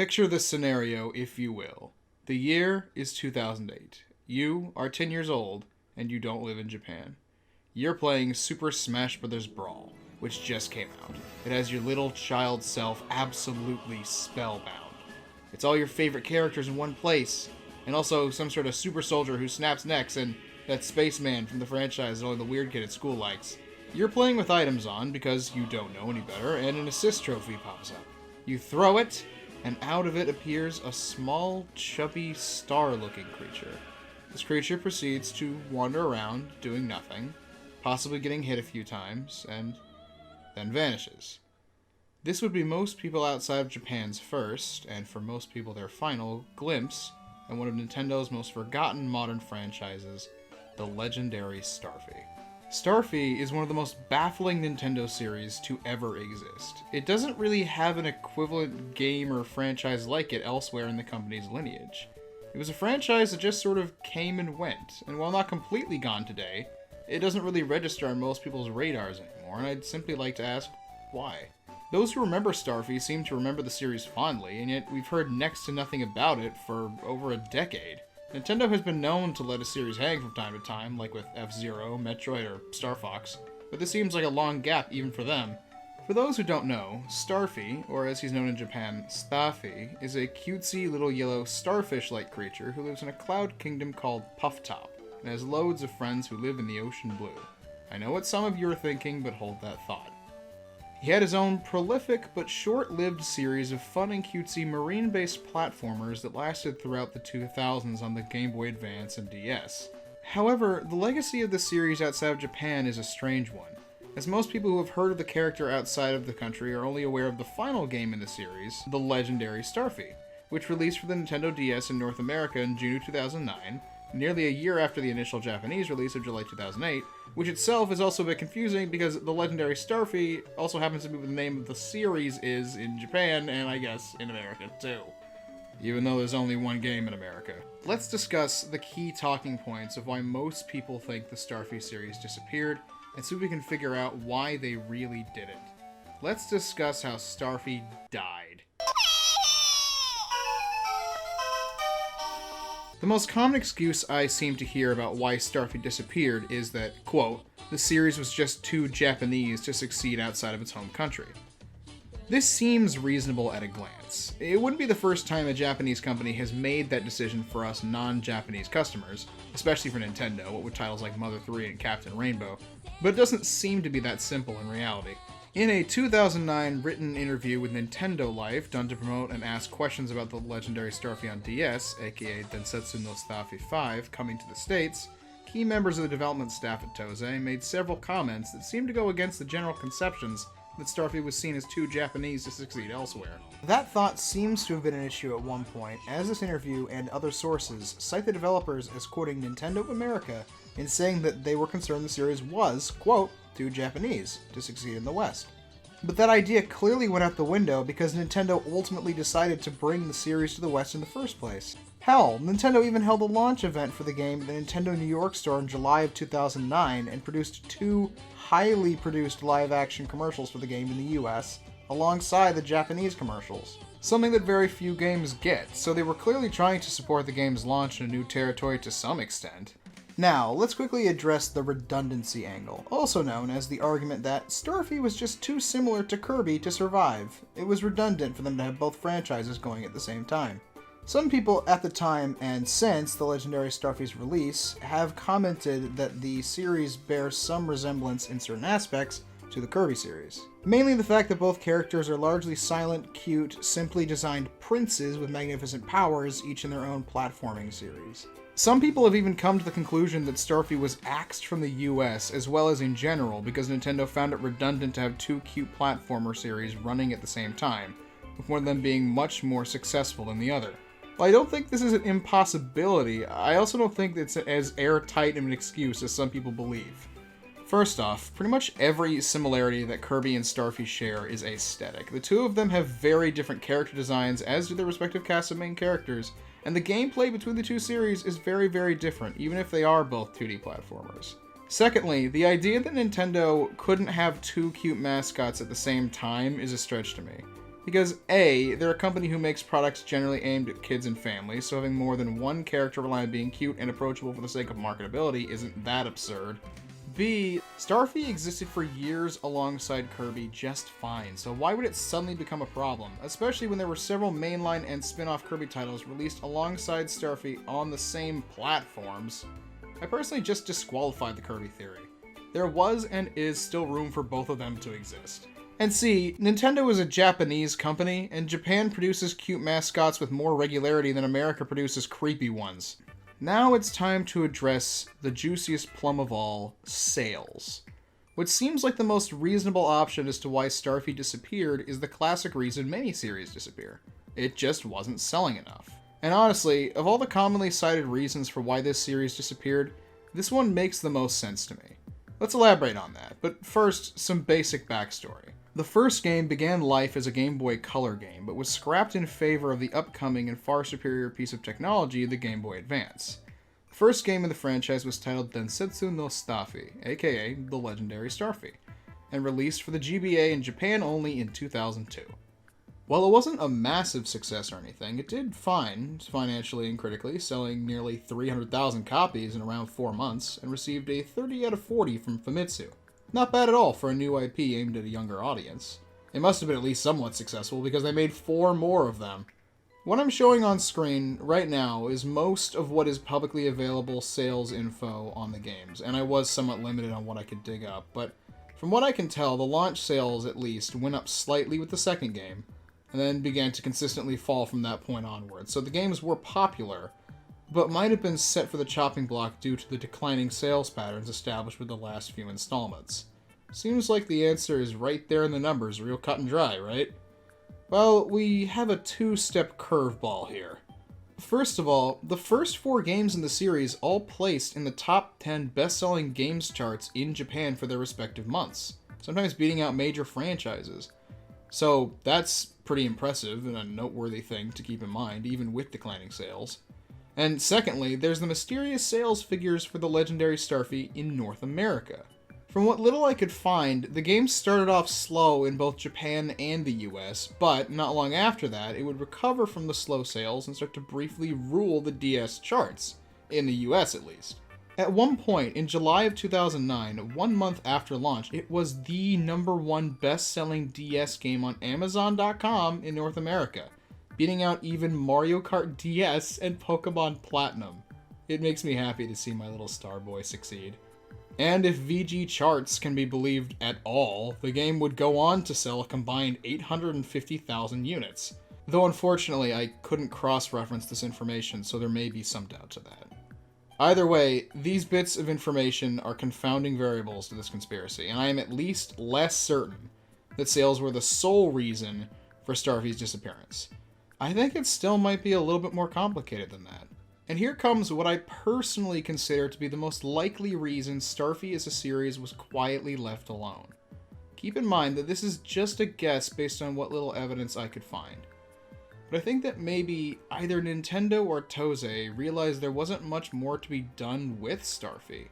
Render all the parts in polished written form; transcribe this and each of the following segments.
Picture this scenario, if you will. The year is 2008. You are 10 years old, and you don't live in Japan. You're playing Super Smash Bros. Brawl, which just came out. It has your little child self absolutely spellbound. It's all your favorite characters in one place, and also some sort of super soldier who snaps necks and that spaceman from the franchise that only the weird kid at school likes. You're playing with items on because you don't know any better, and an assist trophy pops up. You throw it, and out of it appears a small, chubby, star-looking creature. This creature proceeds to wander around, doing nothing, possibly getting hit a few times, and then vanishes. This would be most people outside of Japan's first, and for most people their final, glimpse at one of Nintendo's most forgotten modern franchises, the Legendary Starfy. Starfy is one of the most baffling Nintendo series to ever exist. It doesn't really have an equivalent game or franchise like it elsewhere in the company's lineage. It was a franchise that just sort of came and went, and while not completely gone today, it doesn't really register on most people's radars anymore, and I'd simply like to ask why. Those who remember Starfy seem to remember the series fondly, and yet we've heard next to nothing about it for over a decade. Nintendo has been known to let a series hang from time to time, like with F-Zero, Metroid, or Star Fox, but this seems like a long gap even for them. For those who don't know, Starfy, or as he's known in Japan, Staffy, is a cutesy little yellow starfish-like creature who lives in a cloud kingdom called Pufftop, and has loads of friends who live in the ocean blue. I know what some of you are thinking, but hold that thought. He had his own prolific but short-lived series of fun and cutesy marine-based platformers that lasted throughout the 2000s on the Game Boy Advance and DS. However, the legacy of the series outside of Japan is a strange one, as most people who have heard of the character outside of the country are only aware of the final game in the series, the Legendary Starfy, which released for the Nintendo DS in North America in June of 2009, nearly a year after the initial Japanese release of July 2008, which itself is also a bit confusing because the Legendary Starfy also happens to be what the name of the series is in Japan, and I guess in America too. Even though there's only one game in America. Let's discuss the key talking points of why most people think the Starfy series disappeared, and see if we can figure out why they really didn't. Let's discuss how Starfy died. The most common excuse I seem to hear about why Starfy disappeared is that, quote, the series was just too Japanese to succeed outside of its home country. This seems reasonable at a glance. It wouldn't be the first time a Japanese company has made that decision for us non-Japanese customers, especially for Nintendo, with titles like Mother 3 and Captain Rainbow, but it doesn't seem to be that simple in reality. In a 2009 written interview with Nintendo Life done to promote and ask questions about the Legendary Starfy on DS, aka Densetsu no Starfy 5, coming to the States, key members of the development staff at Toei made several comments that seemed to go against the general conceptions that Starfy was seen as too Japanese to succeed elsewhere. That thought seems to have been an issue at one point, as this interview and other sources cite the developers as quoting Nintendo of America in saying that they were concerned the series was, quote, too Japanese to succeed in the West. But that idea clearly went out the window because Nintendo ultimately decided to bring the series to the West in the first place. Hell, Nintendo even held a launch event for the game at the Nintendo New York store in July of 2009 and produced 2 highly produced live-action commercials for the game in the US, alongside the Japanese commercials. Something that very few games get, so they were clearly trying to support the game's launch in a new territory to some extent. Now, let's quickly address the redundancy angle, also known as the argument that Starfy was just too similar to Kirby to survive. It was redundant for them to have both franchises going at the same time. Some people at the time and since the Legendary Starfy's release have commented that the series bears some resemblance in certain aspects to the Kirby series. Mainly the fact that both characters are largely silent, cute, simply designed princes with magnificent powers, each in their own platforming series. Some people have even come to the conclusion that Starfy was axed from the US as well as in general because Nintendo found it redundant to have 2 cute platformer series running at the same time, with one of them being much more successful than the other. While I don't think this is an impossibility, I also don't think it's as airtight of an excuse as some people believe. First off, pretty much every similarity that Kirby and Starfy share is aesthetic. The two of them have very different character designs, as do their respective casts of main characters, and the gameplay between the two series is very, very different, even if they are both 2D platformers. Secondly, the idea that Nintendo couldn't have 2 cute mascots at the same time is a stretch to me. Because A, they're a company who makes products generally aimed at kids and families, so having more than one character rely on being cute and approachable for the sake of marketability isn't that absurd. B, Starfy existed for years alongside Kirby just fine, so why would it suddenly become a problem, especially when there were several mainline and spin-off Kirby titles released alongside Starfy on the same platforms? I personally just disqualified the Kirby theory. There was and is still room for both of them to exist. And C, Nintendo is a Japanese company, and Japan produces cute mascots with more regularity than America produces creepy ones. Now it's time to address the juiciest plum of all, sales. What seems like the most reasonable option as to why Starfy disappeared is the classic reason many series disappear. It just wasn't selling enough. And honestly, of all the commonly cited reasons for why this series disappeared, this one makes the most sense to me. Let's elaborate on that, but first, some basic backstory. The first game began life as a Game Boy Color game, but was scrapped in favor of the upcoming and far superior piece of technology, the Game Boy Advance. The first game in the franchise was titled Densetsu no Starfy, aka the Legendary Starfy, and released for the GBA in Japan only in 2002. While it wasn't a massive success or anything, it did fine financially and critically, selling nearly 300,000 copies in around 4 months, and received a 30 out of 40 from Famitsu. Not bad at all for a new IP aimed at a younger audience. It must have been at least somewhat successful because they made 4 more of them. What I'm showing on screen right now is most of what is publicly available sales info on the games, and I was somewhat limited on what I could dig up, but from what I can tell, the launch sales at least went up slightly with the second game, and then began to consistently fall from that point onward. So the games were popular, but might have been set for the chopping block due to the declining sales patterns established with the last few installments. Seems like the answer is right there in the numbers, real cut and dry, right? Well, we have a 2-step curveball here. First of all, the first 4 games in the series all placed in the top 10 best-selling games charts in Japan for their respective months, sometimes beating out major franchises. So that's pretty impressive and a noteworthy thing to keep in mind, even with declining sales. And secondly, there's the mysterious sales figures for the Legendary Starfy in North America. From what little I could find, the game started off slow in both Japan and the US, but not long after that, it would recover from the slow sales and start to briefly rule the DS charts, in the US at least. At one point, in July of 2009, 1 month after launch, it was the #1 best-selling DS game on Amazon.com in North America, beating out even Mario Kart DS and Pokemon Platinum. It makes me happy to see my little star boy succeed. And if VG charts can be believed at all, the game would go on to sell a combined 850,000 units. Though unfortunately, I couldn't cross-reference this information, so there may be some doubt to that. Either way, these bits of information are confounding variables to this conspiracy, and I am at least less certain that sales were the sole reason for Starfy's disappearance. I think it still might be a little bit more complicated than that. And here comes what I personally consider to be the most likely reason Starfy as a series was quietly left alone. Keep in mind that this is just a guess based on what little evidence I could find. But I think that maybe either Nintendo or Toei realized there wasn't much more to be done with Starfy.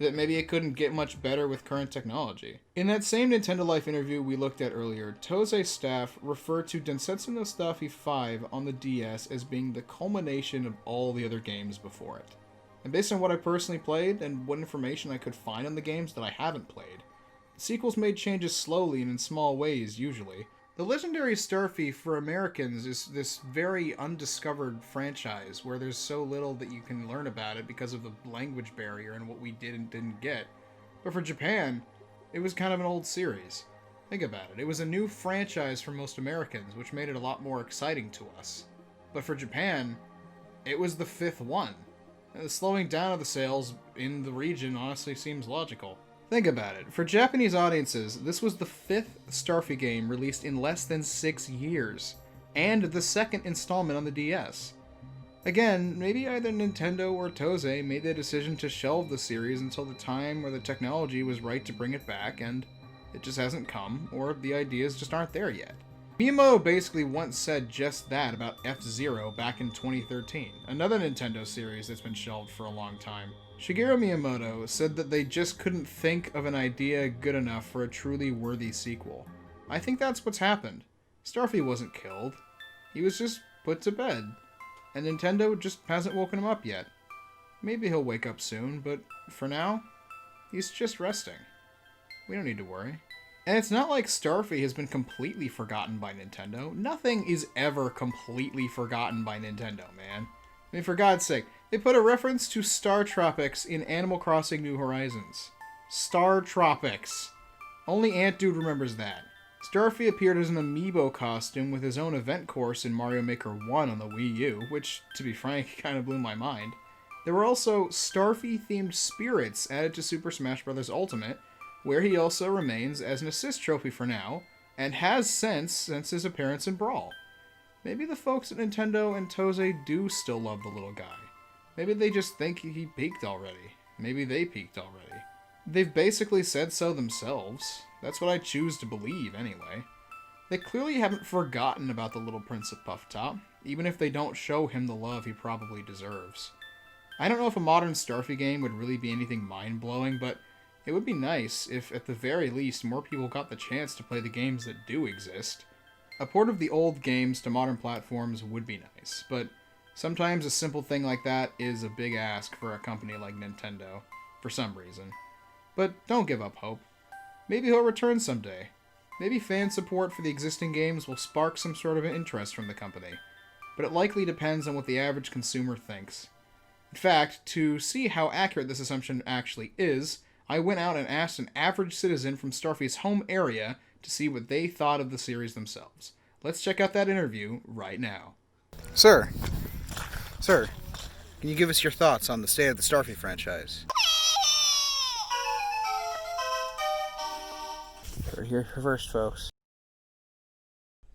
That maybe it couldn't get much better with current technology. In that same Nintendo Life interview we looked at earlier, Toei staff referred to Densetsu no Starfy 5 on the DS as being the culmination of all the other games before it. And based on what I personally played, and what information I could find on the games that I haven't played, the sequels made changes slowly and in small ways usually. The Legendary Starfy for Americans is this very undiscovered franchise where there's so little that you can learn about it because of the language barrier and what we did and didn't get. But for Japan, it was kind of an old series. Think about it. It was a new franchise for most Americans, which made it a lot more exciting to us. But for Japan, it was the 5th one. And the slowing down of the sales in the region honestly seems logical. Think about it. For Japanese audiences, this was the 5th Starfy game released in less than 6 years, and the 2nd installment on the DS. Again, maybe either Nintendo or Toei made the decision to shelve the series until the time where the technology was right to bring it back, and it just hasn't come, or the ideas just aren't there yet. Miyamoto basically once said just that about F-Zero back in 2013, another Nintendo series that's been shelved for a long time. Shigeru Miyamoto said that they just couldn't think of an idea good enough for a truly worthy sequel. I think that's what's happened. Starfy wasn't killed. He was just put to bed. And Nintendo just hasn't woken him up yet. Maybe he'll wake up soon, but for now, he's just resting. We don't need to worry. And it's not like Starfy has been completely forgotten by Nintendo. Nothing is ever completely forgotten by Nintendo, man. I mean, for God's sake, they put a reference to Star Tropics in Animal Crossing New Horizons. Star Tropics. Only Ant Dude remembers that. Starfy appeared as an amiibo costume with his own event course in Mario Maker 1 on the Wii U, which, to be frank, kind of blew my mind. There were also Starfy-themed spirits added to Super Smash Bros. Ultimate, where he also remains as an assist trophy for now, and has since his appearance in Brawl. Maybe the folks at Nintendo and Toze do still love the little guy. Maybe they just think he peaked already. Maybe they peaked already. They've basically said so themselves. That's what I choose to believe, anyway. They clearly haven't forgotten about the little Prince of Puff Top, even if they don't show him the love he probably deserves. I don't know if a modern Starfy game would really be anything mind-blowing, but it would be nice if, at the very least, more people got the chance to play the games that do exist. A port of the old games to modern platforms would be nice, but sometimes a simple thing like that is a big ask for a company like Nintendo, for some reason. But don't give up hope. Maybe he'll return someday. Maybe fan support for the existing games will spark some sort of interest from the company, but it likely depends on what the average consumer thinks. In fact, to see how accurate this assumption actually is, I went out and asked an average citizen from Starfy's home area to see what they thought of the series themselves. Let's check out that interview right now. Sir, can you give us your thoughts on the state of the Starfy franchise? Here first, folks.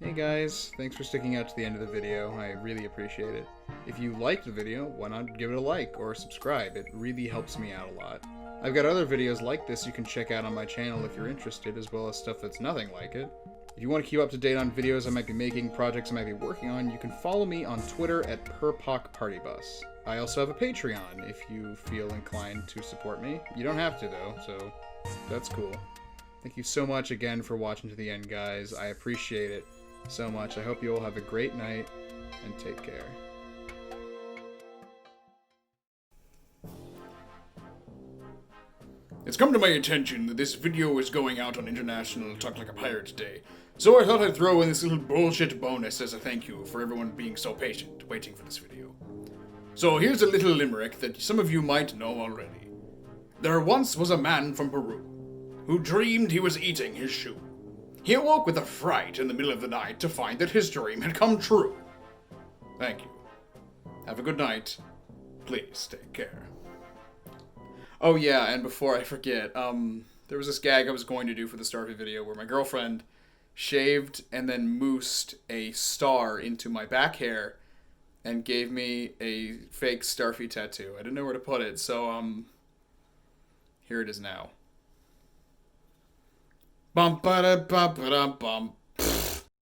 Hey guys, thanks for sticking out to the end of the video. I really appreciate it. If you liked the video, why not give it a like or subscribe? It really helps me out a lot. I've got other videos like this you can check out on my channel if you're interested, as well as stuff that's nothing like it. If you want to keep up to date on videos I might be making, projects I might be working on, you can follow me on Twitter at PurplePocketPirate. I also have a Patreon if you feel inclined to support me. You don't have to though, so that's cool. Thank you so much again for watching to the end, guys. I appreciate it so much. I hope you all have a great night, and take care. It's come to my attention that this video is going out on International Talk Like a Pirate Day, so I thought I'd throw in this little bullshit bonus as a thank you for everyone being so patient waiting for this video. So here's a little limerick that some of you might know already. There once was a man from Peru who dreamed he was eating his shoe. He awoke with a fright in the middle of the night to find that his dream had come true. Thank you. Have a good night. Please take care. Oh yeah, and before I forget, there was this gag I was going to do for the Starfy video where my girlfriend shaved and then moosed a star into my back hair and gave me a fake Starfy tattoo. I didn't know where to put it, so here it is now. Bum ba da bum ba da bum.